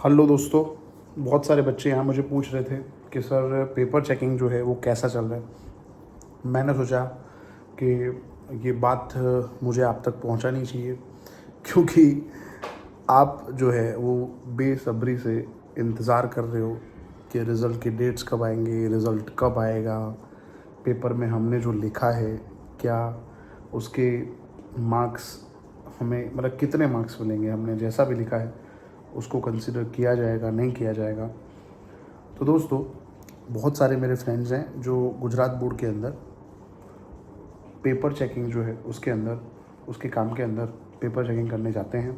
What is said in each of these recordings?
Hello दोस्तों। बहुत सारे बच्चे यहाँ मुझे पूछ रहे थे कि सर पेपर चेकिंग जो है वो कैसा चल रहा है। मैंने सोचा कि ये बात मुझे आप तक पहुँचानी चाहिए, क्योंकि आप जो है वो बेसब्री से इंतज़ार कर रहे हो कि रिज़ल्ट के डेट्स कब आएंगे, रिज़ल्ट कब आएगा, पेपर में हमने जो लिखा है क्या उसके मार्क्स हमें मतलब कितने मार्क्स मिलेंगे, हमने जैसा भी लिखा है उसको कंसिडर किया जाएगा नहीं किया जाएगा। तो दोस्तों, बहुत सारे मेरे फ्रेंड्स हैं जो गुजरात बोर्ड के अंदर पेपर चेकिंग जो है उसके अंदर उसके काम के अंदर पेपर चेकिंग करने जाते हैं,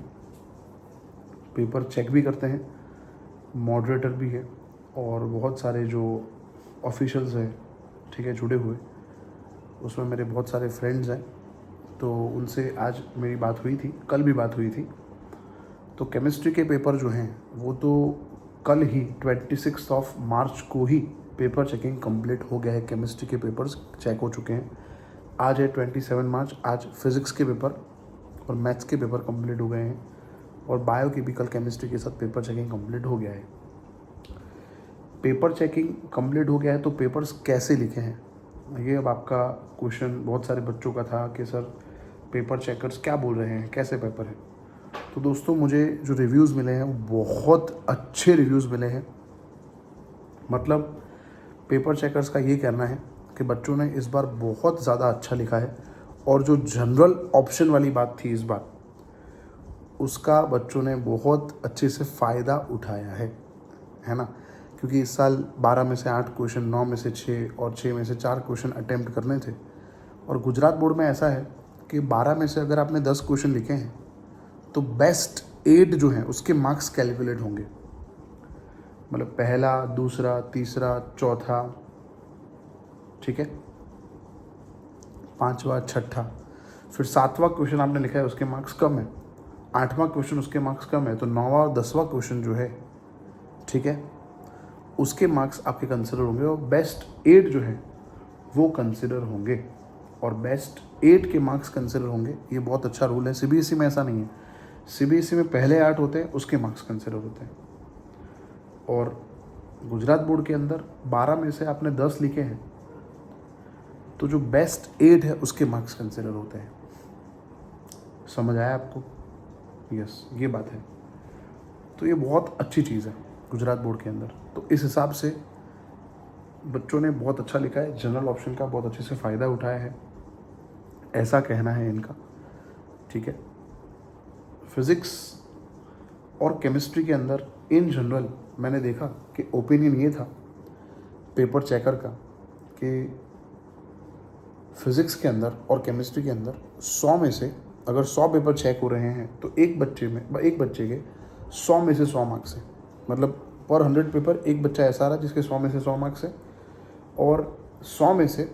पेपर चेक भी करते हैं, मॉडरेटर भी है और बहुत सारे जो ऑफिशियल्स हैं, ठीक है, जुड़े हुए, उसमें मेरे बहुत सारे फ्रेंड्स हैं। तो उनसे आज मेरी बात हुई थी, कल भी बात हुई थी। तो केमिस्ट्री के पेपर जो हैं वो तो कल ही 26 मार्च को ही पेपर चेकिंग कंप्लीट हो गया है। केमिस्ट्री के पेपर्स चेक हो चुके हैं। आज है 27 मार्च, आज फिज़िक्स के पेपर और मैथ्स के पेपर कंप्लीट हो गए हैं और बायो की भी कल केमिस्ट्री के साथ पेपर चेकिंग कंप्लीट हो गया है। पेपर चेकिंग कंप्लीट हो गया है तो पेपर्स कैसे लिखे हैं, ये अब आपका क्वेश्चन बहुत सारे बच्चों का था कि सर पेपर चेकर्स क्या बोल रहे हैं, कैसे पेपर है। तो दोस्तों, मुझे जो रिव्यूज़ मिले हैं वो बहुत अच्छे रिव्यूज़ मिले हैं। मतलब पेपर चेकर्स का ये कहना है कि बच्चों ने इस बार बहुत ज़्यादा अच्छा लिखा है और जो जनरल ऑप्शन वाली बात थी इस बार, उसका बच्चों ने बहुत अच्छे से फ़ायदा उठाया है ना। क्योंकि इस साल 12 में से 8 क्वेश्चन, 9 में से 6 और 6 में से 4 क्वेश्चन अटैम्प्ट करने थे। और गुजरात बोर्ड में ऐसा है कि 12 में से अगर आपने 10 क्वेश्चन लिखे हैं तो बेस्ट 8 जो हैं उसके मार्क्स कैलकुलेट होंगे। मतलब पहला, दूसरा, तीसरा, चौथा, ठीक है, पांचवा, छठा, फिर 7वां क्वेश्चन आपने लिखा है उसके मार्क्स कम है, 8वां क्वेश्चन उसके मार्क्स कम है, तो 9वां और 10वां क्वेश्चन जो है, ठीक है, उसके मार्क्स आपके कंसिडर होंगे और बेस्ट 8 जो है वो कंसिडर होंगे और बेस्ट 8 के मार्क्स कंसिडर होंगे। ये बहुत अच्छा रूल है। सीबीएसई में ऐसा नहीं है। सीबीएसई में पहले 8 होते हैं, उसके मार्क्स कंसिडर होते हैं। और गुजरात बोर्ड के अंदर 12 में से आपने 10 लिखे हैं तो जो बेस्ट 8 है उसके मार्क्स कंसिडर होते हैं। समझ आया आपको? यस, ये बात है। तो ये बहुत अच्छी चीज़ है गुजरात बोर्ड के अंदर। तो इस हिसाब से बच्चों ने बहुत अच्छा लिखा है, जनरल ऑप्शन का बहुत अच्छे से फ़ायदा उठाया है, ऐसा कहना है इनका, ठीक है। फिज़िक्स और केमिस्ट्री के अंदर इन जनरल मैंने देखा कि ओपिनियन ये था पेपर चेकर का कि फ़िज़िक्स के अंदर और केमिस्ट्री के अंदर 100 में से अगर 100 पेपर चेक हो रहे हैं तो एक बच्चे के 100 में से 100 मार्क्स हैं। मतलब पर 100 पेपर एक बच्चा ऐसा रहा जिसके 100 में से 100 मार्क्स हैं और 100 में से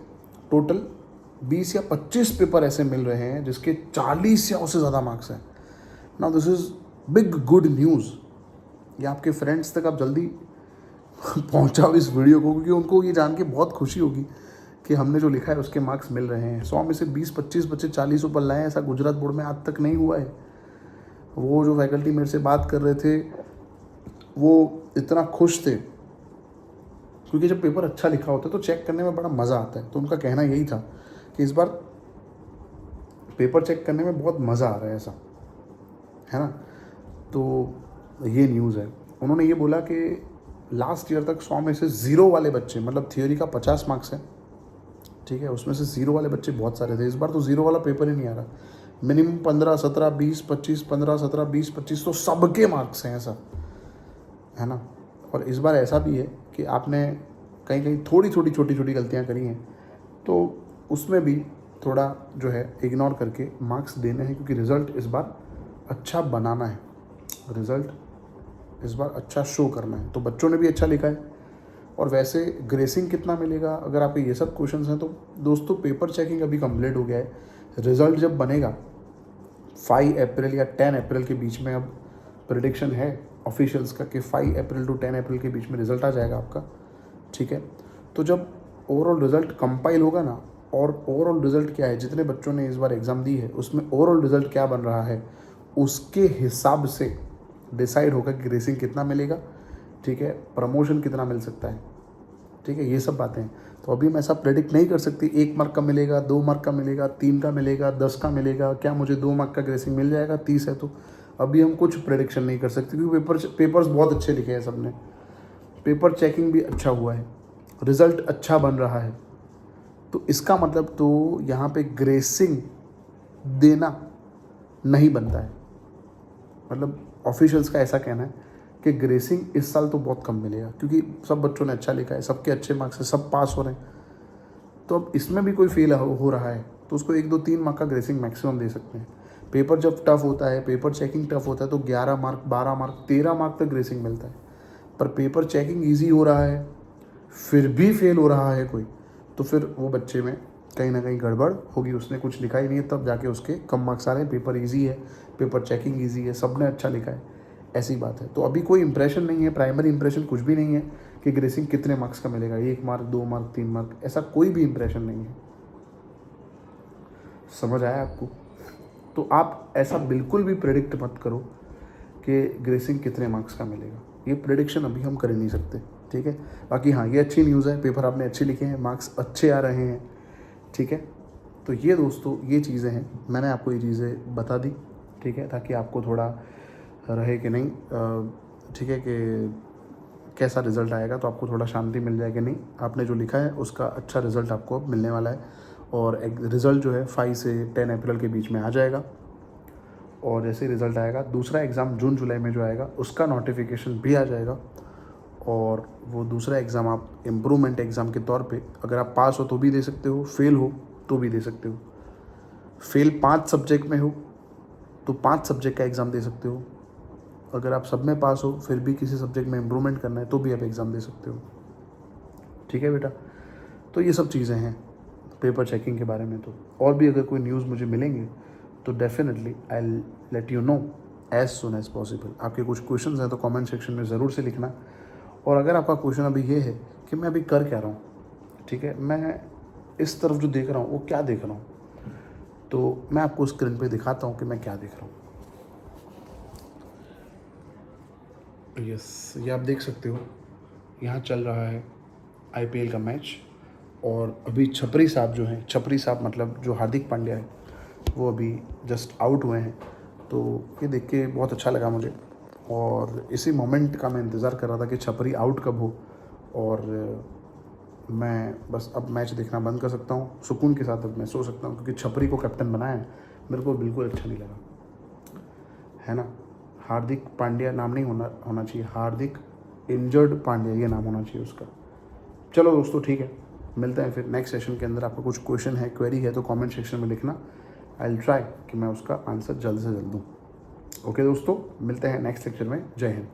टोटल 20 या 25 पेपर ऐसे मिल रहे हैं जिसके 40 या उससे ज़्यादा मार्क्स हैं। Now this is big good news. ये आपके फ्रेंड्स तक आप जल्दी पहुंचाओ इस वीडियो को, क्योंकि उनको ये जान के बहुत खुशी होगी कि हमने जो लिखा है उसके मार्क्स मिल रहे हैं। 100 में से 20-25 बच्चे 40 ऊपर लाए, ऐसा गुजरात बोर्ड में आज तक नहीं हुआ है। वो जो फैकल्टी मेरे से बात कर रहे थे वो इतना खुश थे, क्योंकि जब पेपर अच्छा लिखा होता है तो चेक करने में बड़ा मज़ा आता है। तो उनका कहना यही था कि इस बार पेपर चेक करने में बहुत मज़ा आ रहा है, ऐसा है ना। तो ये न्यूज़ है। उन्होंने ये बोला कि लास्ट ईयर तक 100 में से 0 वाले बच्चे, मतलब थियोरी का 50 मार्क्स है, ठीक है, उसमें से 0 वाले बच्चे बहुत सारे थे। इस बार तो 0 वाला पेपर ही नहीं आ रहा। मिनिमम 15, 17, 20, 25, 15, 17, 20, 25 तो सबके मार्क्स हैं, ऐसा है ना। और इस बार ऐसा भी है कि आपने कहीं कहीं थोड़ी थोड़ी छोटी छोटी गलतियाँ करी हैं तो उसमें भी थोड़ा जो है इग्नोर करके मार्क्स देने हैं, क्योंकि रिज़ल्ट इस बार अच्छा बनाना है, रिज़ल्ट इस बार अच्छा शो करना है। तो बच्चों ने भी अच्छा लिखा है। और वैसे ग्रेसिंग कितना मिलेगा अगर आपके ये सब क्वेश्चंस हैं तो दोस्तों, पेपर चेकिंग अभी कंप्लीट हो गया है। रिज़ल्ट जब बनेगा 5 अप्रैल या 10 अप्रैल के बीच में, अब प्रेडिक्शन है ऑफिशियल्स का कि 5 अप्रैल टू 10 अप्रैल के बीच में रिज़ल्ट आ जाएगा आपका, ठीक है। तो जब ओवरऑल रिज़ल्ट कंपाइल होगा ना, और ओवरऑल रिज़ल्ट क्या है, जितने बच्चों ने इस बार एग्ज़ाम दी है उसमें ओवरऑल रिज़ल्ट क्या बन रहा है, उसके हिसाब से डिसाइड होगा कि ग्रेसिंग कितना मिलेगा, ठीक है, प्रमोशन कितना मिल सकता है, ठीक है, ये सब बातें हैं। तो अभी हम ऐसा प्रेडिक्ट नहीं कर सकते 1 मार्क का मिलेगा, 2 मार्क का मिलेगा, 3 का मिलेगा, 10 का मिलेगा, क्या मुझे 2 मार्क का ग्रेसिंग मिल जाएगा, 30 है तो। अभी हम कुछ प्रेडिक्शन नहीं कर सकते क्योंकि पेपर्स बहुत अच्छे लिखे हैं सबने, पेपर चेकिंग भी अच्छा हुआ है, रिज़ल्ट अच्छा बन रहा है। तो इसका मतलब तो यहाँ पे ग्रेसिंग देना नहीं बनता है, मतलब ऑफिशियल्स का ऐसा कहना है कि ग्रेसिंग इस साल तो बहुत कम मिलेगा क्योंकि सब बच्चों ने अच्छा लिखा है, सबके अच्छे मार्क्स से सब पास हो रहे हैं। तो अब इसमें भी कोई फेल हो रहा है तो उसको 1, 2, 3 मार्क का ग्रेसिंग मैक्सिमम दे सकते हैं। पेपर जब टफ होता है, पेपर चेकिंग टफ होता है तो 11 मार्क, 12 मार्क, 13 मार्क तक ग्रेसिंग मिलता है। पर पेपर चेकिंग ईजी हो रहा है फिर भी फेल हो रहा है कोई, तो फिर वो बच्चे में कहीं ना कहीं गड़बड़ होगी, उसने कुछ लिखा ही नहीं है तब जाके उसके कम मार्क्स आ रहे हैं। पेपर ईजी है, पेपर चेकिंग ईजी है, सबने अच्छा लिखा है, ऐसी बात है। तो अभी कोई इंप्रेशन नहीं है, प्राइमरी इंप्रेशन कुछ भी नहीं है कि ग्रेसिंग कितने मार्क्स का मिलेगा, 1 मार्क, 2 मार्क, 3 मार्क, ऐसा कोई भी इंप्रेशन नहीं है। समझ आया आपको? तो आप ऐसा बिल्कुल भी प्रेडिक्ट मत करो कि ग्रेसिंग कितने मार्क्स का मिलेगा, ये प्रेडिक्शन अभी हम कर ही नहीं सकते, ठीक है। बाकी हाँ, ये अच्छी न्यूज़ है, पेपर आपने अच्छे लिखे हैं, मार्क्स अच्छे आ रहे हैं, ठीक है। तो ये दोस्तों ये चीज़ें हैं, मैंने आपको ये चीज़ें बता दी, ठीक है, ताकि आपको थोड़ा रहे कि नहीं, ठीक है, कि कैसा रिज़ल्ट आएगा तो आपको थोड़ा शांति मिल जाए कि नहीं, आपने जो लिखा है उसका अच्छा रिज़ल्ट आपको अब मिलने वाला है। और एक रिज़ल्ट जो है 5 से 10 अप्रैल के बीच में आ जाएगा। और जैसे रिज़ल्ट आएगा दूसरा एग्ज़ाम जून जुलाई में जो आएगा उसका नोटिफिकेशन भी आ जाएगा। और वो दूसरा एग्ज़ाम आप इम्प्रूवमेंट एग्ज़ाम के तौर पे अगर आप पास हो तो भी दे सकते हो, फेल हो तो भी दे सकते हो। फेल 5 सब्जेक्ट में हो तो 5 सब्जेक्ट का एग्ज़ाम दे सकते हो। अगर आप सब में पास हो फिर भी किसी सब्जेक्ट में इम्प्रूवमेंट करना है तो भी आप एग्ज़ाम दे सकते हो, ठीक है बेटा। तो ये सब चीज़ें हैं पेपर चेकिंग के बारे में। तो और भी अगर कोई न्यूज़ मुझे मिलेंगे तो definitely I let you know as soon as possible. आपके कुछ क्वेश्चंस हैं तो कमेंट सेक्शन में ज़रूर से लिखना। और अगर आपका क्वेश्चन अभी ये है कि मैं अभी कर क्या रहा हूँ, ठीक है, मैं इस तरफ जो देख रहा हूँ वो क्या देख रहा हूँ, तो मैं आपको स्क्रीन पे दिखाता हूँ कि मैं क्या देख रहा हूँ। यस, ये आप देख सकते हो, यहाँ चल रहा है IPL का मैच। और अभी छपरी साहब जो हैं, छपरी साहब मतलब जो हार्दिक पांड्या है, वो अभी जस्ट आउट हुए हैं। तो ये देख के बहुत अच्छा लगा मुझे और इसी मोमेंट का मैं इंतज़ार कर रहा था कि छपरी आउट कब हो और मैं बस अब मैच देखना बंद कर सकता हूँ, सुकून के साथ अब मैं सो सकता हूँ, क्योंकि छपरी को कैप्टन बनाया है मेरे को बिल्कुल अच्छा नहीं लगा, है ना। हार्दिक पांड्या नाम नहीं होना चाहिए, हार्दिक इंजर्ड पांड्या ये नाम होना चाहिए उसका। चलो दोस्तों ठीक है, मिलते हैं फिर नेक्स्ट सेशन के अंदर। आपका कुछ क्वेश्चन है, क्वेरी है तो कमेंट सेक्शन में लिखना, आई विल ट्राई कि मैं उसका आंसर जल्द से जल्द दूँ। ओके दोस्तों, मिलते हैं नेक्स्ट सेक्शन में। जय हिंद।